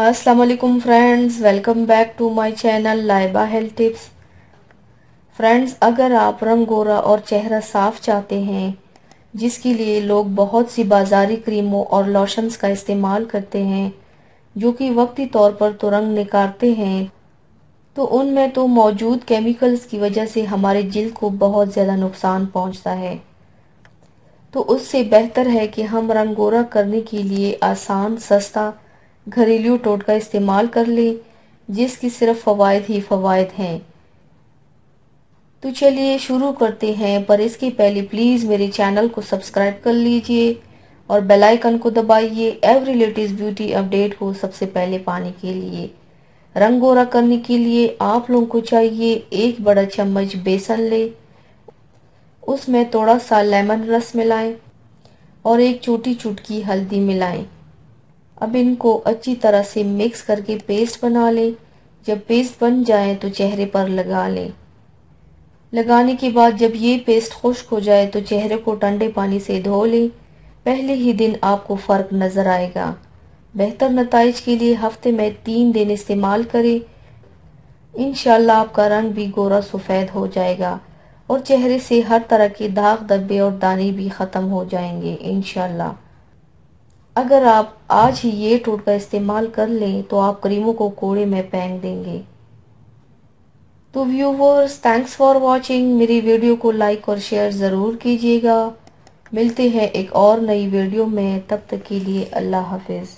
अस्सलाम वालेकुम friends, welcome back to my channel Laiba health tips. Friends, अगर आप रंग गोरा और चेहरा साफ चाहते हैं, जिसके लिए लोग बहुत सी बाजारी क्रीमों और लोशंस का इस्तेमाल करते हैं जो कि वक्ती तौर पर तो रंग निखारते हैं, तो उनमें तो मौजूद केमिकल्स की वजह से हमारे जिल्द को बहुत ज़्यादा नुकसान पहुंचता है। तो उससे बेहतर है कि हम रंग गोरा करने के लिए आसान, सस्ता घरेलू टोटका इस्तेमाल कर लें, जिसकी सिर्फ फ़वाइद ही फ़वाइद हैं। तो चलिए शुरू करते हैं, पर इसके पहले प्लीज़ मेरे चैनल को सब्सक्राइब कर लीजिए और बेल आइकन को दबाइए एवरी लेटेस्ट ब्यूटी अपडेट को सबसे पहले पाने के लिए। रंग गोरा करने के लिए आप लोगों को चाहिए 1 बड़ा चम्मच बेसन ले, उसमें थोड़ा सा लेमन रस मिलाएं और 1 छोटी चुटकी हल्दी मिलाएं। अब इनको अच्छी तरह से मिक्स करके पेस्ट बना लें। जब पेस्ट बन जाए तो चेहरे पर लगा लें। लगाने के बाद जब ये पेस्ट खुश्क हो जाए तो चेहरे को ठंडे पानी से धो लें। पहले ही दिन आपको फ़र्क नज़र आएगा। बेहतर नताइज के लिए हफ्ते में 3 दिन इस्तेमाल करें। इंशाल्लाह आपका रंग भी गोरा सफ़ेद हो जाएगा और चेहरे से हर तरह के दाग, धब्बे और दाने भी ख़त्म हो जाएंगे इंशाल्लाह। अगर आप आज ही ये टोटका इस्तेमाल कर लें तो आप क्रीमों को कोड़े में फेंक देंगे। तो व्यूवर्स, थैंक्स फॉर वॉचिंग। मेरी वीडियो को लाइक और शेयर ज़रूर कीजिएगा। मिलते हैं एक और नई वीडियो में, तब तक के लिए अल्लाह हाफिज़।